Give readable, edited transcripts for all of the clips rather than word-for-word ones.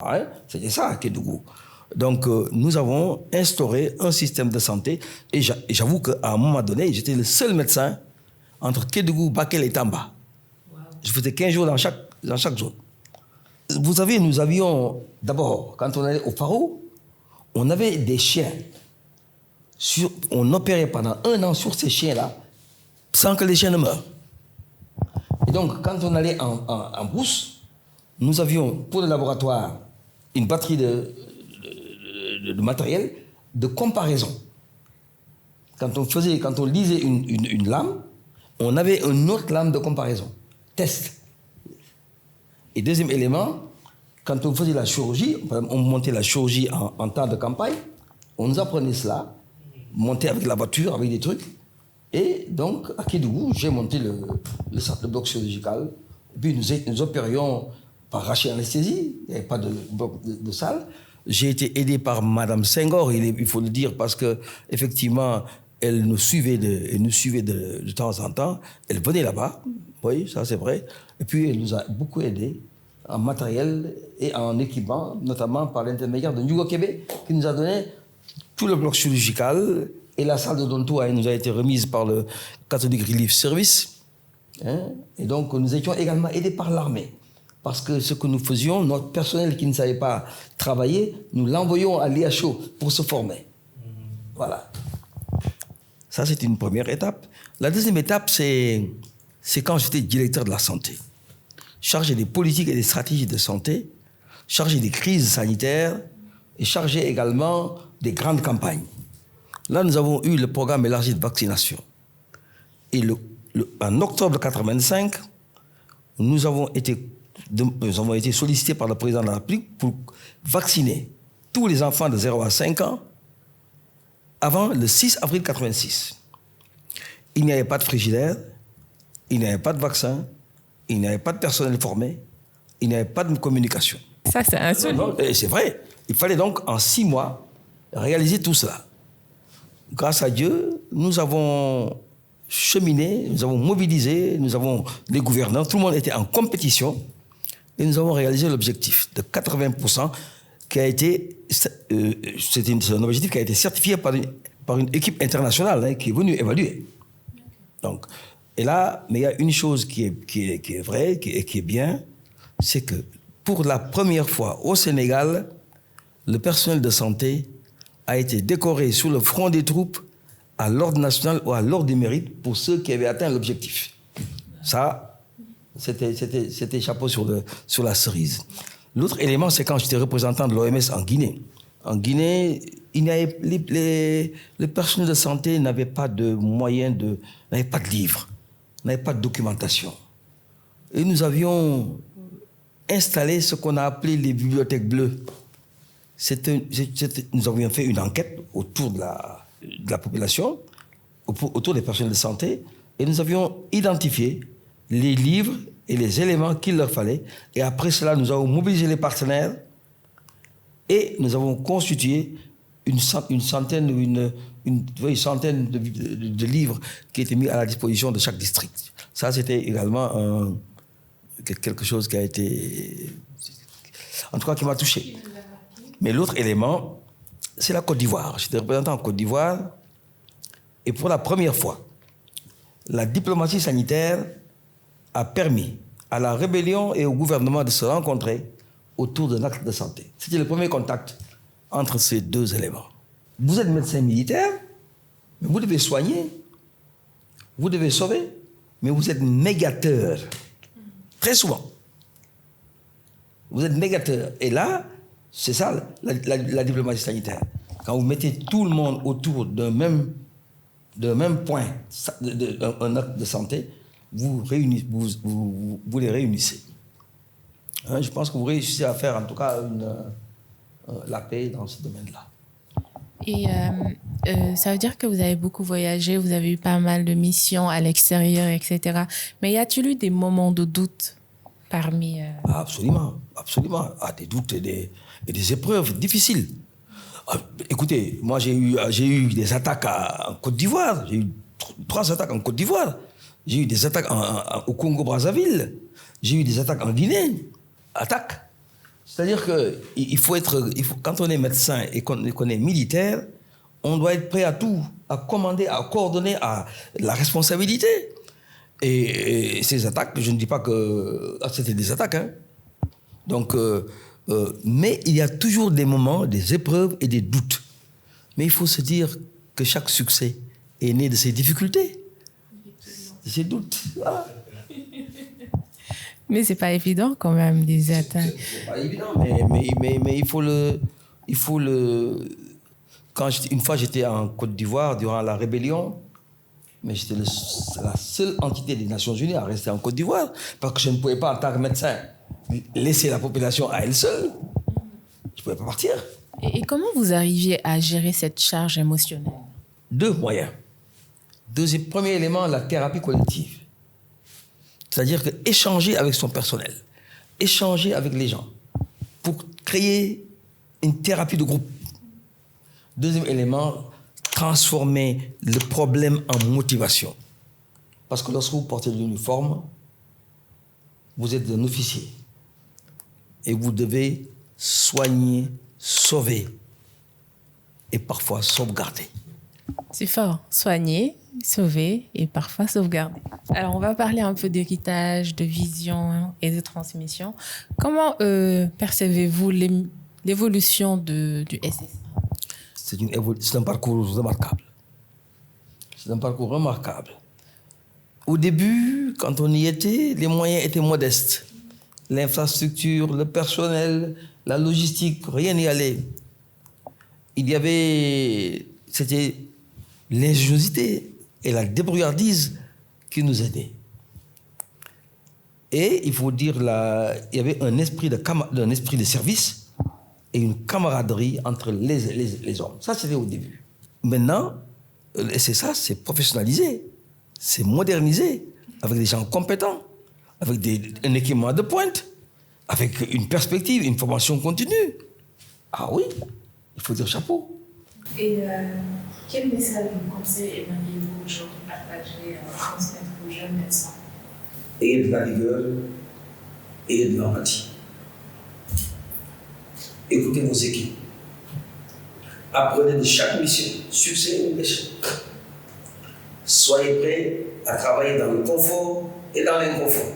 Hein, c'était ça, Kédougou. Donc, nous avons instauré un système de santé. Et j'avoue qu'à un moment donné, j'étais le seul médecin entre Kédougou, Bakel et Tamba. Wow. Je faisais 15 jours dans chaque zone. Vous savez, nous avions, d'abord, quand on allait au Faro, on avait des chiens. On opérait pendant 1 an sur ces chiens-là, sans que les chiens ne meurent. Et donc, quand on allait en brousse, nous avions, pour le laboratoire, une batterie de matériel de comparaison. Quand on lisait une lame, on avait une autre lame de comparaison. Test. Et deuxième élément, quand on faisait la chirurgie, on montait la chirurgie en temps de campagne, on nous apprenait cela, monter avec la voiture, avec des trucs. Et donc, à Kédougou, j'ai monté le bloc chirurgical. Et puis, nous opérions par rachis-anesthésie. Il n'y avait pas de bloc de salle. J'ai été aidé par Madame Senghor, il faut le dire, parce qu'effectivement, elle nous suivait de temps en temps. Elle venait là-bas, oui, ça c'est vrai. Et puis, elle nous a beaucoup aidés en matériel et en équipement, notamment par l'intermédiaire de Nyugo Kébé, qui nous a donné tout le bloc chirurgical. Et la salle de Donto nous a été remise par le Catholic Relief Service. Hein? Et donc, nous étions également aidés par l'armée. Parce que ce que nous faisions, notre personnel qui ne savait pas travailler, nous l'envoyions à l'IHO pour se former. Voilà. Ça, c'est une première étape. La deuxième étape, c'est quand j'étais directeur de la santé. Chargé des politiques et des stratégies de santé, chargé des crises sanitaires et chargé également des grandes campagnes. Là, nous avons eu le programme élargi de vaccination. Et en octobre 1985, nous avons été sollicités par le président de la République pour vacciner tous les enfants de 0 à 5 ans avant le 6 avril 1986. Il n'y avait pas de frigidaire, il n'y avait pas de vaccin, il n'y avait pas de personnel formé, il n'y avait pas de communication. Ça, c'est insolite. C'est vrai. Il fallait donc, en 6 mois, réaliser tout cela. Grâce à Dieu, nous avons cheminé, nous avons mobilisé, les gouverneurs, tout le monde était en compétition et nous avons réalisé l'objectif de 80% qui a été, c'est un objectif qui a été certifié par une équipe internationale qui est venue évaluer. Donc, et là, mais il y a une chose qui est vraie et qui est bien, c'est que pour la première fois au Sénégal, le personnel de santé a été décoré sur le front des troupes à l'ordre national ou à l'ordre du mérite pour ceux qui avaient atteint l'objectif. Ça, c'était chapeau sur la cerise. L'autre élément, c'est quand j'étais représentant de l'OMS en Guinée. En Guinée, le personnel de santé n'avait pas de moyens, n'avait pas de livres, n'avait pas de documentation. Et nous avions installé ce qu'on a appelé les bibliothèques bleues. Nous avions fait une enquête autour de la population, autour des personnels de santé, et nous avions identifié les livres et les éléments qu'il leur fallait. Et après cela, nous avons mobilisé les partenaires et nous avons constitué une centaine de livres qui étaient mis à la disposition de chaque district. Ça, c'était également quelque chose qui a été... En tout cas, qui m'a touché. Mais l'autre élément, c'est la Côte d'Ivoire. J'étais représentant en Côte d'Ivoire et pour la première fois, la diplomatie sanitaire a permis à la rébellion et au gouvernement de se rencontrer autour d'un acte de santé. C'était le premier contact entre ces deux éléments. Vous êtes médecin militaire, mais vous devez soigner, vous devez sauver, mais vous êtes médiateur. Très souvent. Vous êtes médiateur. Et là, c'est ça la diplomatie sanitaire. Quand vous mettez tout le monde autour d'un même point, un acte de santé, vous les réunissez. Hein, je pense que vous réussissez à faire en tout cas la paix dans ce domaine-là. Et ça veut dire que vous avez beaucoup voyagé, vous avez eu pas mal de missions à l'extérieur, etc. Mais y a-t-il eu des moments de doute parmi... Absolument, absolument. Des doutes et des épreuves difficiles. Écoutez, moi j'ai eu des attaques en Côte d'Ivoire. J'ai eu 3 attaques en Côte d'Ivoire. J'ai eu des attaques au Congo-Brazzaville. J'ai eu des attaques en Guinée. Attaques. C'est-à-dire que quand on est médecin et qu'on est militaire, on doit être prêt à tout, à commander, à coordonner, à la responsabilité. Et ces attaques, je ne dis pas que c'était des attaques, hein. Donc, mais il y a toujours des moments, des épreuves et des doutes. Mais il faut se dire que chaque succès est né de ses difficultés, de ses doutes. Voilà. Mais c'est pas évident quand même, des attaques. C'est pas évident, mais il faut le. Une fois j'étais en Côte d'Ivoire durant la rébellion, mais j'étais la seule entité des Nations Unies à rester en Côte d'Ivoire, parce que je ne pouvais pas, en tant que médecin, laisser la population à elle seule. Je ne pouvais pas partir. Et comment vous arriviez à gérer cette charge émotionnelle? 2 moyens. Premier élément, la thérapie collective. C'est-à-dire que échanger avec son personnel, échanger avec les gens, pour créer une thérapie de groupe. 2e élément, transformer le problème en motivation. Parce que lorsque vous portez l'uniforme, vous êtes un officier. Et vous devez soigner, sauver et parfois sauvegarder. C'est fort. Soigner, sauver et parfois sauvegarder. Alors, on va parler un peu d'héritage, de vision et de transmission. Comment percevez-vous l'évolution du SSA? C'est un parcours remarquable. C'est un parcours remarquable. Au début, quand on y était, les moyens étaient modestes. L'infrastructure, le personnel, la logistique, rien n'y allait. C'était l'ingéniosité et la débrouillardise qui nous aidaient. Et il faut dire, il y avait un esprit de service et une camaraderie entre les hommes. Ça, c'était au début. Maintenant, c'est ça, c'est professionnalisé, c'est modernisé, avec des gens compétents, avec un équipement de pointe, avec une perspective, une formation continue. Ah oui, il faut dire chapeau. Et quel message ou conseil aimeriez-vous aujourd'hui partager, transmettre aux jeunes médecins? Ayez de la rigueur, ayez de l'empathie. Écoutez vos équipes. Apprenez de chaque mission, succès ou échec. Soyez prêts à travailler dans le confort et dans l'inconfort.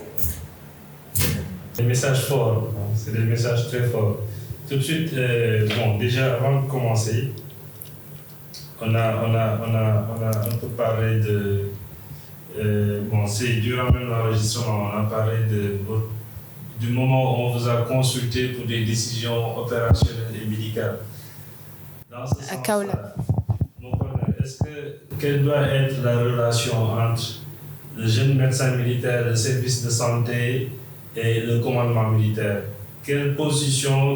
Des messages forts, c'est des messages très forts. Tout de suite, déjà avant de commencer, on a un peu parlé de. C'est durant même l'enregistrement, on a parlé du moment où on vous a consulté pour des décisions opérationnelles et médicales. Dans ce sens-là, quelle doit être la relation entre le jeune médecin militaire, le service de santé et le commandement militaire? Quelle posture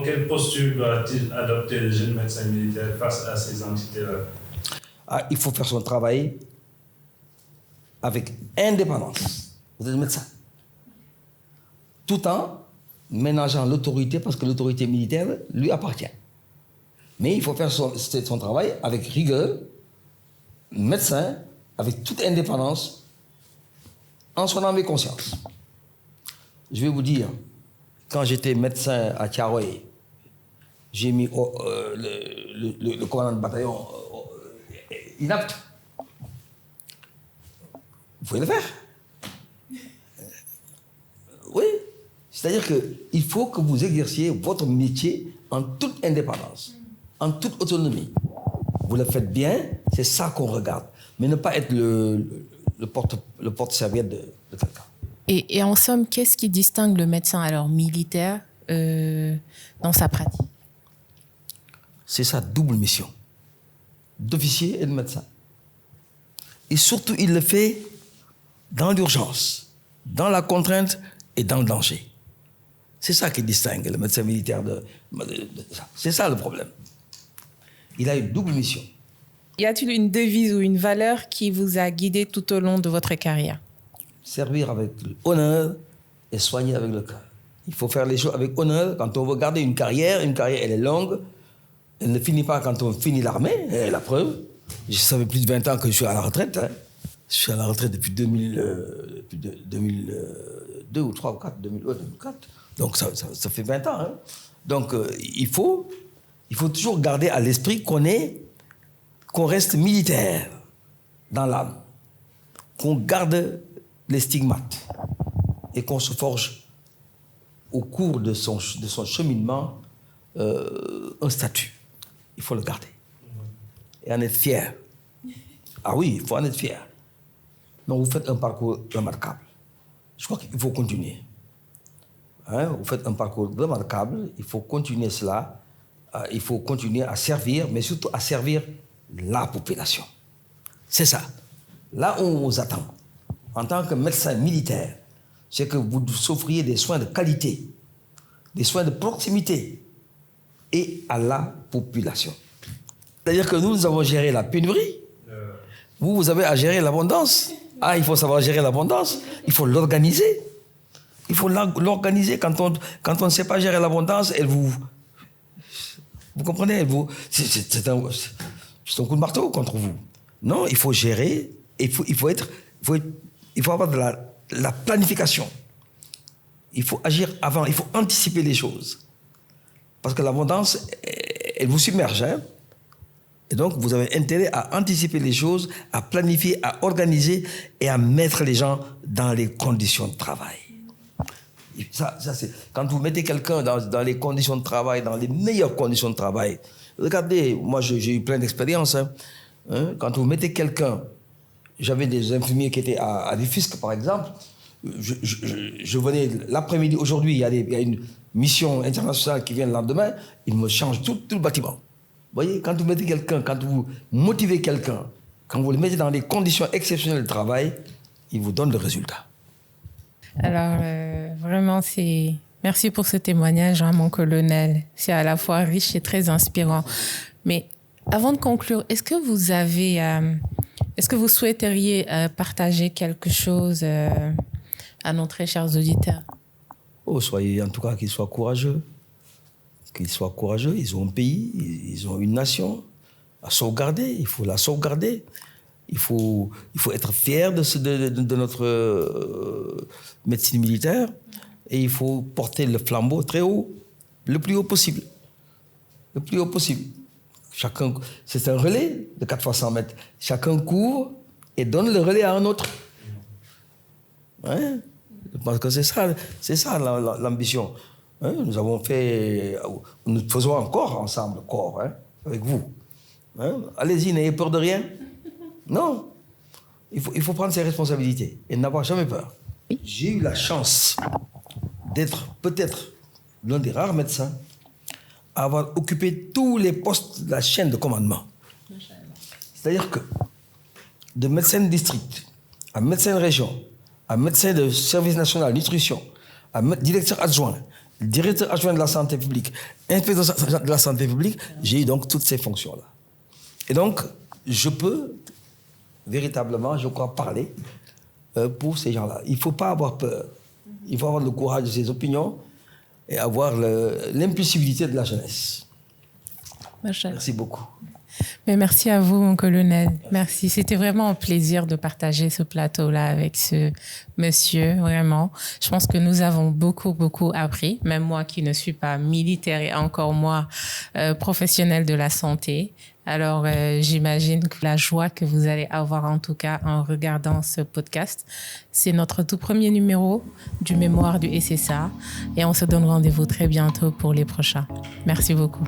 doit-il adopter le jeune médecin militaire face à ces entités-là? Il faut faire son travail avec indépendance. Vous êtes médecin. Tout en ménageant l'autorité, parce que l'autorité militaire lui appartient. Mais il faut faire son travail avec rigueur, médecin, avec toute indépendance, en son âme et conscience. Je vais vous dire, quand j'étais médecin à Thiaroye, j'ai mis le commandant de bataillon inapte. Vous pouvez le faire. Oui. C'est-à-dire qu'il faut que vous exerciez votre métier en toute indépendance, en toute autonomie. Vous le faites bien, c'est ça qu'on regarde. Mais ne pas être le porte-serviette de quelqu'un. Et en somme, qu'est-ce qui distingue le médecin alors militaire dans sa pratique? C'est sa double mission, d'officier et de médecin. Et surtout, il le fait dans l'urgence, dans la contrainte et dans le danger. C'est ça qui distingue le médecin militaire de ça. C'est ça le problème. Il a une double mission. Y a-t-il une devise ou une valeur qui vous a guidé tout au long de votre carrière? Servir avec honneur et soigner avec le cœur. Il faut faire les choses avec honneur. Quand on veut garder une carrière, elle est longue. Elle ne finit pas quand on finit l'armée. Et la preuve, ça fait plus de 20 ans que je suis à la retraite. Hein. Je suis à la retraite depuis 2002 ou 3 ou 4, 2004. Donc ça fait 20 ans. Hein. Donc, il faut toujours garder à l'esprit qu'on reste militaire dans l'âme, qu'on garde les stigmates et qu'on se forge au cours de son cheminement un statut. Il faut le garder et en être fier. Ah oui, il faut en être fier. Donc, vous faites un parcours remarquable. Je crois qu'il faut continuer. Vous faites un parcours remarquable, il faut continuer cela, il faut continuer à servir, mais surtout à servir la population. C'est ça. Là où on vous attend, en tant que médecin militaire, c'est que vous offriez des soins de qualité, des soins de proximité et à la population. C'est-à-dire que nous avons géré la pénurie, vous avez à gérer l'abondance. Ah, il faut savoir gérer l'abondance, il faut l'organiser. Il faut l'organiser. Quand on ne sait pas gérer l'abondance, vous comprenez, c'est un coup de marteau contre vous. Non, il faut gérer, il faut avoir de la planification. Il faut agir avant, il faut anticiper les choses. Parce que l'abondance, elle vous submerge. Et donc, vous avez intérêt à anticiper les choses, à planifier, à organiser et à mettre les gens dans les conditions de travail. Ça c'est quand vous mettez quelqu'un dans les conditions de travail, dans les meilleures conditions de travail. Regardez, moi j'ai eu plein d'expériences. Quand vous mettez quelqu'un, j'avais des infirmiers qui étaient à Rufisque par exemple. Je venais l'après-midi, aujourd'hui il y a une mission internationale qui vient le lendemain, ils me changent tout le bâtiment. Vous voyez, quand vous mettez quelqu'un, quand vous motivez quelqu'un, quand vous le mettez dans des conditions exceptionnelles de travail, il vous donne le résultat. Alors, vraiment, merci pour ce témoignage, mon colonel. C'est à la fois riche et très inspirant. Mais avant de conclure, est-ce que vous souhaiteriez partager quelque chose à nos très chers auditeurs? Soyez en tout cas qu'ils soient courageux. Qu'ils soient courageux. Ils ont un pays, ils ont une nation à sauvegarder. Il faut la sauvegarder. Il faut être fier de notre médecine militaire et il faut porter le flambeau très haut, le plus haut possible. Le plus haut possible. C'est un relais de 4 fois 100 mètres. Chacun court et donne le relais à un autre. Je pense que c'est ça l'ambition. Nous faisons encore ensemble, avec vous. Allez-y, n'ayez peur de rien. Non, il faut prendre ses responsabilités et n'avoir jamais peur. J'ai eu la chance d'être peut-être l'un des rares médecins à avoir occupé tous les postes de la chaîne de commandement. C'est-à-dire que de médecin de district à médecin de région, à médecin de service national nutrition, à directeur adjoint de la santé publique, inspecteur de la santé publique, j'ai eu donc toutes ces fonctions-là. Et donc, je peux véritablement, je crois, parler pour ces gens-là. Il ne faut pas avoir peur. Il faut avoir le courage de ses opinions et avoir l'impulsivité de la jeunesse. Merci beaucoup. Mais merci à vous, mon colonel. Merci. C'était vraiment un plaisir de partager ce plateau-là avec ce monsieur, vraiment. Je pense que nous avons beaucoup, beaucoup appris, même moi qui ne suis pas militaire et encore moi professionnelle de la santé. Alors, j'imagine que la joie que vous allez avoir, en tout cas, en regardant ce podcast, c'est notre tout premier numéro du mémoire du SSA. Et on se donne rendez-vous très bientôt pour les prochains. Merci beaucoup.